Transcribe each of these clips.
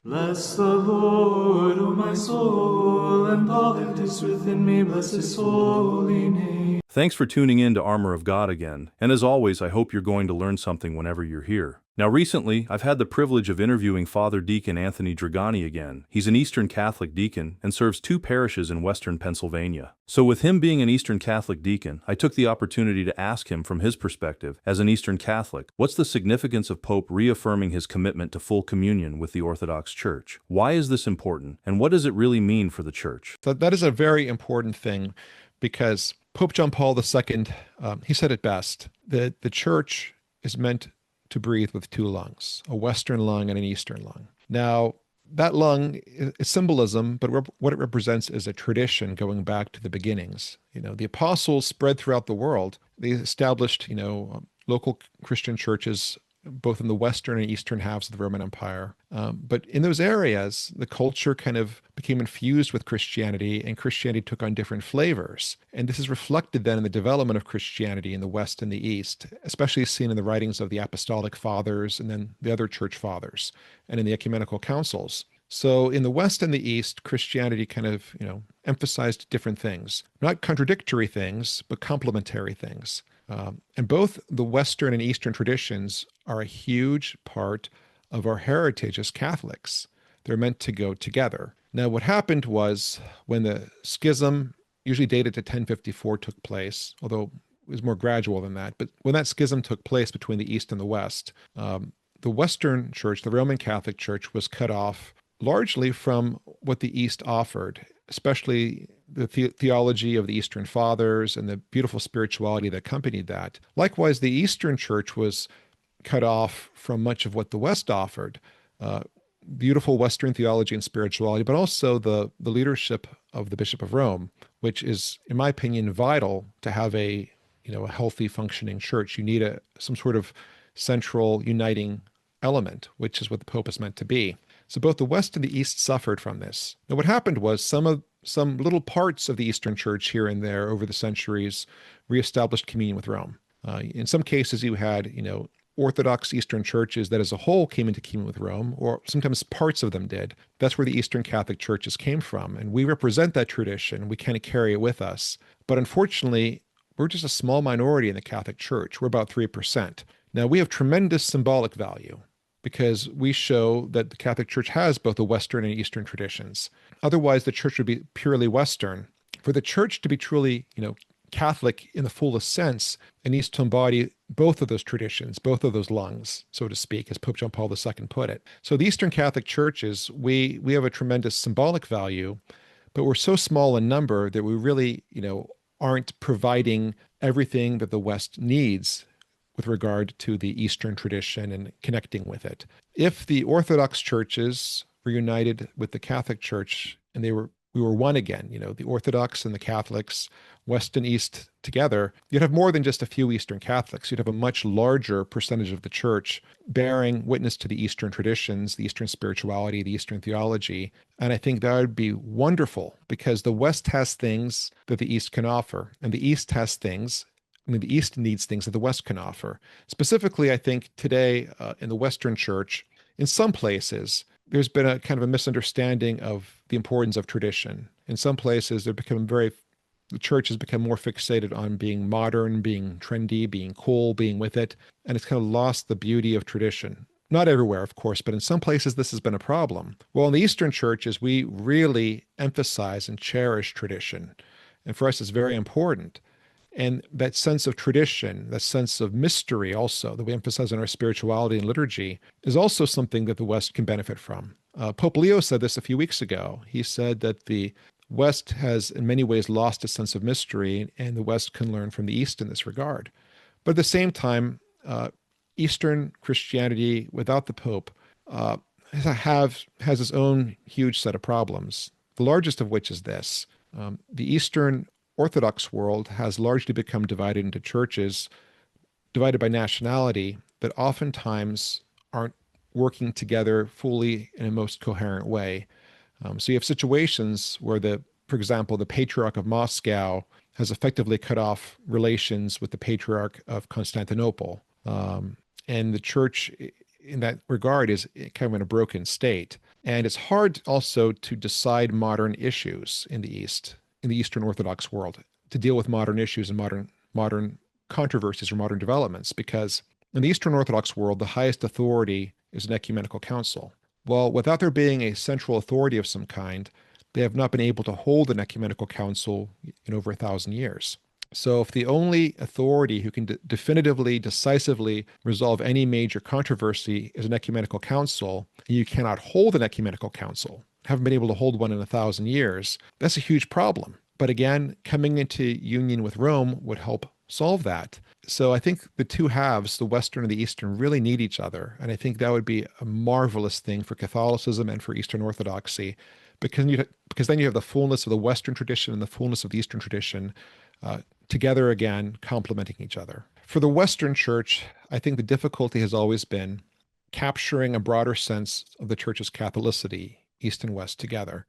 Bless the Lord, O my soul, and all that is within me, bless his holy name. Thanks for tuning in to Armor of God again, and as always, I hope you're going to learn something whenever you're here. Now recently, I've had the privilege of interviewing Father Deacon Anthony Dragani again. He's an Eastern Catholic deacon and serves 2 parishes in Western Pennsylvania. So with him being an Eastern Catholic deacon, I took the opportunity to ask him from his perspective, as an Eastern Catholic, what's the significance of Pope reaffirming his commitment to full communion with the Orthodox Church? Why is this important, and what does it really mean for the Church? So that is a very important thing because Pope John Paul II, he said it best, that the church is meant to breathe with 2 lungs, a Western lung and an Eastern lung. Now, that lung is symbolism, but what it represents is a tradition going back to the beginnings. The apostles spread throughout the world. They established, local Christian churches both in the Western and Eastern halves of the Roman Empire. But in those areas, the culture kind of became infused with Christianity, and Christianity took on different flavors. And this is reflected then in the development of Christianity in the West and the East, especially seen in the writings of the Apostolic Fathers and then the other church fathers, and in the ecumenical councils. So in the West and the East, Christianity kind of, emphasized different things, not contradictory things, but complementary things. And both the Western and Eastern traditions are a huge part of our heritage as Catholics. They're meant to go together. Now, what happened was when the schism, usually dated to 1054, took place, although it was more gradual than that, but when that schism took place between the East and the West, the Western Church, the Roman Catholic Church, was cut off largely from what the East offered, especially the theology of the Eastern Fathers and the beautiful spirituality that accompanied that. Likewise, the Eastern Church was cut off from much of what the West offered, beautiful Western theology and spirituality, but also the leadership of the Bishop of Rome, which is, in my opinion, vital to have a healthy, functioning church. You need some sort of central uniting element, which is what the Pope is meant to be. So both the West and the East suffered from this. Now, what happened was some little parts of the Eastern Church here and there over the centuries reestablished communion with Rome. In some cases, you had, Orthodox Eastern churches that as a whole came into communion with Rome, or sometimes parts of them did. That's where the Eastern Catholic churches came from. And we represent that tradition. We kind of carry it with us. But unfortunately, we're just a small minority in the Catholic Church. We're about 3%. Now, we have tremendous symbolic value because we show that the Catholic Church has both the Western and Eastern traditions. Otherwise, the church would be purely Western. For the church to be truly, Catholic in the fullest sense, it needs to embody both of those traditions, both of those lungs, so to speak, as Pope John Paul II put it. So the Eastern Catholic churches, we have a tremendous symbolic value, but we're so small in number that we really, aren't providing everything that the West needs with regard to the Eastern tradition and connecting with it. If the Orthodox churches were united with the Catholic Church and we were one again, the Orthodox and the Catholics, West and East together, you'd have more than just a few Eastern Catholics. You'd have a much larger percentage of the church bearing witness to the Eastern traditions, the Eastern spirituality, the Eastern theology. And I think that would be wonderful because the West has things that the East can offer, and the East has things, the East needs things that the West can offer. Specifically, I think today in the Western Church, in some places, there's been a kind of a misunderstanding of the importance of tradition. In some places, the church has become more fixated on being modern, being trendy, being cool, being with it, and it's kind of lost the beauty of tradition. Not everywhere, of course, but in some places this has been a problem. Well, in the Eastern churches, we really emphasize and cherish tradition. And for us, it's very important. And that sense of tradition, that sense of mystery also that we emphasize in our spirituality and liturgy is also something that the West can benefit from. Pope Leo said this a few weeks ago. He said that the West has in many ways lost a sense of mystery, and the West can learn from the East in this regard. But at the same time, Eastern Christianity without the Pope has its own huge set of problems, the largest of which is this. The Eastern Orthodox world has largely become divided into churches, divided by nationality, that oftentimes aren't working together fully in a most coherent way. So you have situations where for example, the Patriarch of Moscow has effectively cut off relations with the Patriarch of Constantinople. And the church in that regard is kind of in a broken state. And it's hard also to decide modern issues in the East, in the Eastern Orthodox world, to deal with modern issues and modern controversies or modern developments, because in the Eastern Orthodox world, the highest authority is an ecumenical council. Well, without there being a central authority of some kind, they have not been able to hold an ecumenical council in over 1,000 years. So, if the only authority who can definitively, decisively resolve any major controversy is an ecumenical council, and you cannot hold an ecumenical council, haven't been able to hold one in 1,000 years, that's a huge problem. But again, coming into union with Rome would help solve that. So I think the two halves, the Western and the Eastern, really need each other. And I think that would be a marvelous thing for Catholicism and for Eastern Orthodoxy, because then you have the fullness of the Western tradition and the fullness of the Eastern tradition together again, complementing each other. For the Western Church, I think the difficulty has always been capturing a broader sense of the Church's Catholicity, East and West together.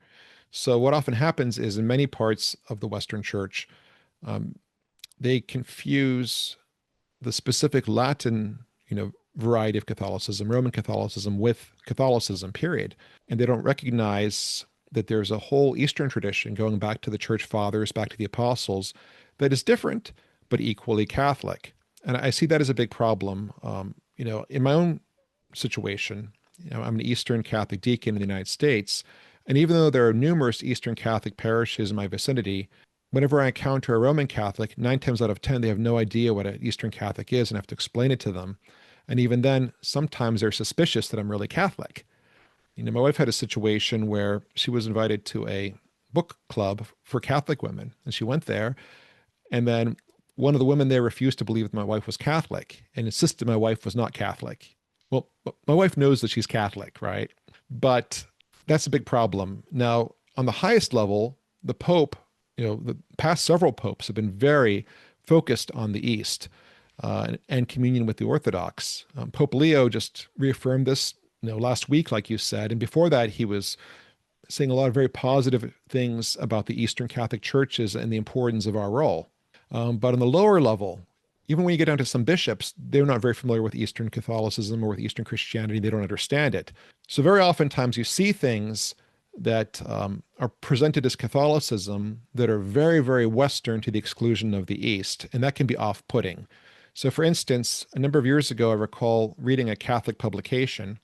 So what often happens is in many parts of the Western Church, they confuse the specific Latin, variety of Catholicism, Roman Catholicism, with Catholicism, period. And they don't recognize that there's a whole Eastern tradition going back to the Church Fathers, back to the Apostles, that is different, but equally Catholic. And I see that as a big problem. In my own situation, I'm an Eastern Catholic deacon in the United States. And even though there are numerous Eastern Catholic parishes in my vicinity, whenever I encounter a Roman Catholic, 9 times out of 10, they have no idea what an Eastern Catholic is and I have to explain it to them. And even then, sometimes they're suspicious that I'm really Catholic. My wife had a situation where she was invited to a book club for Catholic women, and she went there, and then one of the women there refused to believe that my wife was Catholic and insisted my wife was not Catholic. Well, my wife knows that she's Catholic, right? But that's a big problem. Now, on the highest level, the Pope, the past several popes have been very focused on the East and communion with the Orthodox. Pope Leo just reaffirmed this, last week, like you said, and before that, he was saying a lot of very positive things about the Eastern Catholic churches and the importance of our role. But on the lower level, even when you get down to some bishops, they're not very familiar with Eastern Catholicism or with Eastern Christianity. They don't understand it. So very oftentimes you see things that are presented as Catholicism that are very, very Western to the exclusion of the East, and that can be off-putting. So for instance, a number of years ago, I recall reading a Catholic publication,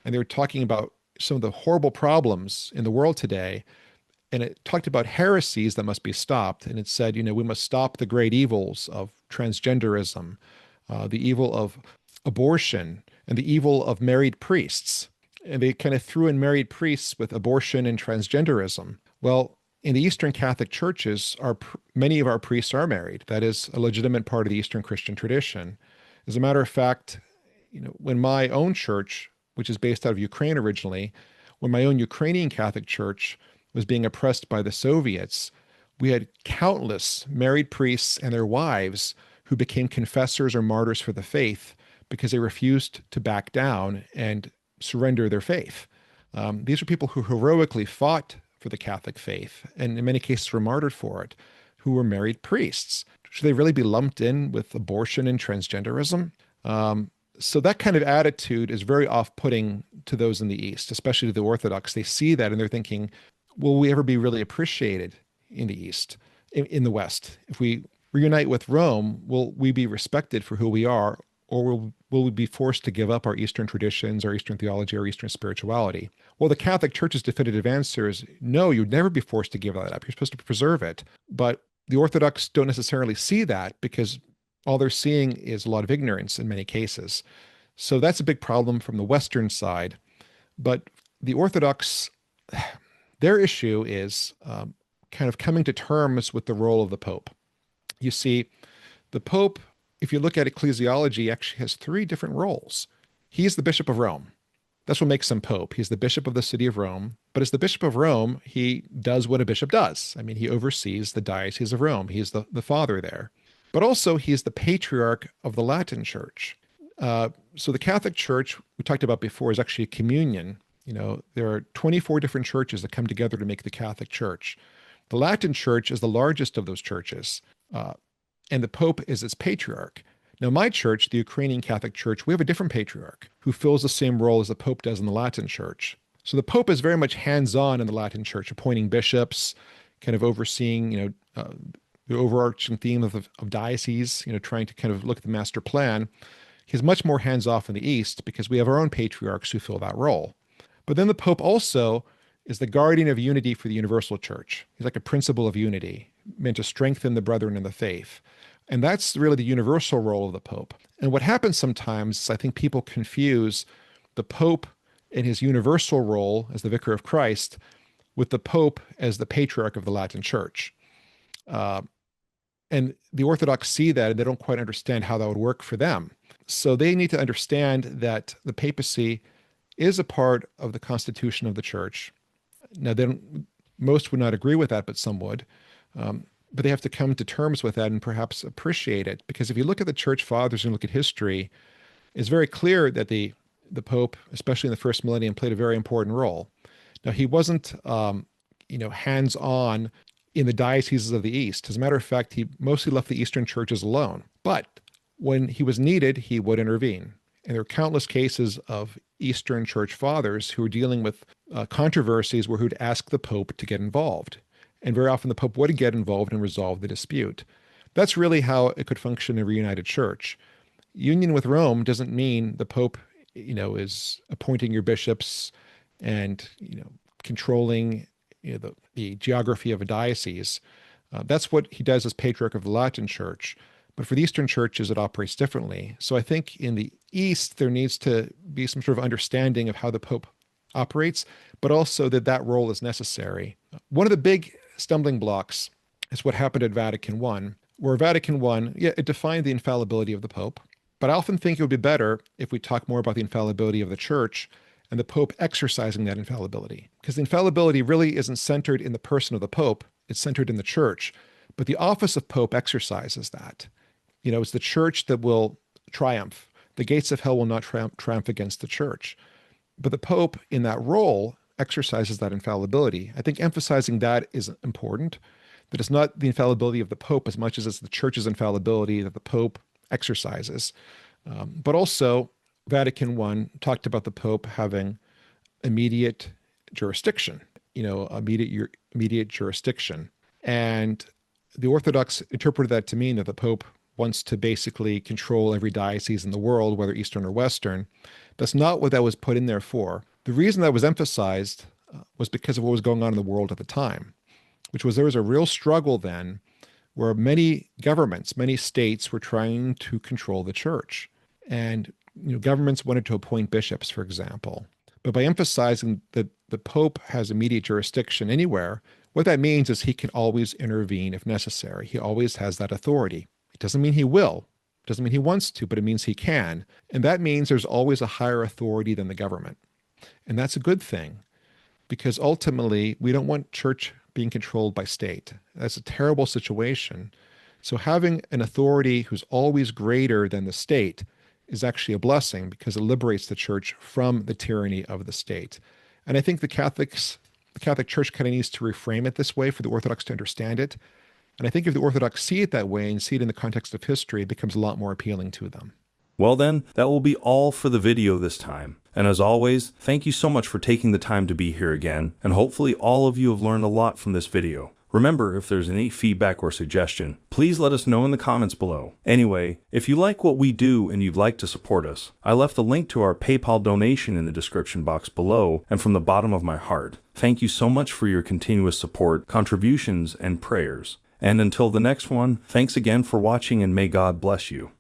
and they were talking about some of the horrible problems in the world today, and it talked about heresies that must be stopped. And it said, we must stop the great evils of transgenderism, the evil of abortion, and the evil of married priests. And they kind of threw in married priests with abortion and transgenderism. Well, in the Eastern Catholic churches, many of our priests are married. That is a legitimate part of the Eastern Christian tradition. As a matter of fact, when my own church, which is based out of Ukraine originally, when my own Ukrainian Catholic church was being oppressed by the Soviets, we had countless married priests and their wives who became confessors or martyrs for the faith because they refused to back down and surrender their faith. These are people who heroically fought for the Catholic faith and in many cases were martyred for it, who were married priests. Should they really be lumped in with abortion and transgenderism? So that kind of attitude is very off-putting to those in the East, especially to the Orthodox. They see that and they're thinking, will we ever be really appreciated in the East, in the West? If we reunite with Rome, will we be respected for who we are, or will we be forced to give up our Eastern traditions, our Eastern theology, our Eastern spirituality? Well, the Catholic Church's definitive answer is no, you'd never be forced to give that up. You're supposed to preserve it. But the Orthodox don't necessarily see that because all they're seeing is a lot of ignorance in many cases. So that's a big problem from the Western side. But the Orthodox, their issue is kind of coming to terms with the role of the Pope. You see, the Pope, if you look at ecclesiology, actually has 3 different roles. He's the Bishop of Rome. That's what makes him Pope. He's the Bishop of the city of Rome. But as the Bishop of Rome, he does what a bishop does. I mean, he oversees the Diocese of Rome. He's the father there. But also, he's the patriarch of the Latin Church. So the Catholic Church, we talked about before, is actually a communion. There are 24 different churches that come together to make the Catholic Church. The Latin Church is the largest of those churches, and the Pope is its patriarch. Now, my church, the Ukrainian Catholic Church, we have a different patriarch who fills the same role as the Pope does in the Latin Church. So the Pope is very much hands-on in the Latin Church, appointing bishops, kind of overseeing, the overarching theme of diocese, trying to kind of look at the master plan. He's much more hands-off in the East because we have our own patriarchs who fill that role. But then the Pope also is the guardian of unity for the universal church. He's like a principle of unity, meant to strengthen the brethren in the faith. And that's really the universal role of the Pope. And what happens sometimes is I think people confuse the Pope in his universal role as the vicar of Christ with the Pope as the patriarch of the Latin Church. And the Orthodox see that and they don't quite understand how that would work for them. So they need to understand that the papacy is a part of the constitution of the church. Now, most would not agree with that, but some would. But they have to come to terms with that and perhaps appreciate it. Because if you look at the church fathers and look at history, it's very clear that the Pope, especially in the first millennium, played a very important role. Now, he wasn't, hands-on in the dioceses of the East. As a matter of fact, he mostly left the Eastern churches alone. But when he was needed, he would intervene. And there are countless cases of Eastern church fathers who were dealing with controversies where he would ask the Pope to get involved. And very often the Pope would get involved and resolve the dispute. That's really how it could function in a reunited church. Union with Rome doesn't mean the Pope, is appointing your bishops and, controlling the geography of a diocese. That's what he does as patriarch of the Latin Church. But for the Eastern churches, it operates differently. So I think in the East, there needs to be some sort of understanding of how the Pope operates, but also that role is necessary. One of the big stumbling blocks is what happened at Vatican I, where Vatican I, it defined the infallibility of the Pope. But I often think it would be better if we talk more about the infallibility of the Church and the Pope exercising that infallibility. Because the infallibility really isn't centered in the person of the Pope, it's centered in the Church. But the office of Pope exercises that. It's the Church that will triumph. The gates of hell will not triumph against the Church. But the Pope, in that role, exercises that infallibility. I think emphasizing that is important, that it's not the infallibility of the Pope as much as it's the Church's infallibility that the Pope exercises. But also, Vatican I talked about the Pope having immediate jurisdiction, immediate jurisdiction. And the Orthodox interpreted that to mean that the Pope wants to basically control every diocese in the world, whether Eastern or Western. That's not what that was put in there for. The reason that was emphasized was because of what was going on in the world at the time, which was there was a real struggle then where many governments, many states were trying to control the church. And governments wanted to appoint bishops, for example. But by emphasizing that the Pope has immediate jurisdiction anywhere, what that means is he can always intervene if necessary. He always has that authority. It doesn't mean he will. It doesn't mean he wants to, but it means he can. And that means there's always a higher authority than the government. And that's a good thing, because ultimately we don't want church being controlled by state. That's a terrible situation. So having an authority who's always greater than the state is actually a blessing because it liberates the church from the tyranny of the state. And I think the Catholic Church kind of needs to reframe it this way for the Orthodox to understand it. And I think if the Orthodox see it that way and see it in the context of history, it becomes a lot more appealing to them. Well then, that will be all for the video this time. And as always, thank you so much for taking the time to be here again, and hopefully all of you have learned a lot from this video. Remember, if there's any feedback or suggestion, please let us know in the comments below. Anyway, if you like what we do and you'd like to support us, I left a link to our PayPal donation in the description box below, and from the bottom of my heart, thank you so much for your continuous support, contributions, and prayers. And until the next one, thanks again for watching and may God bless you.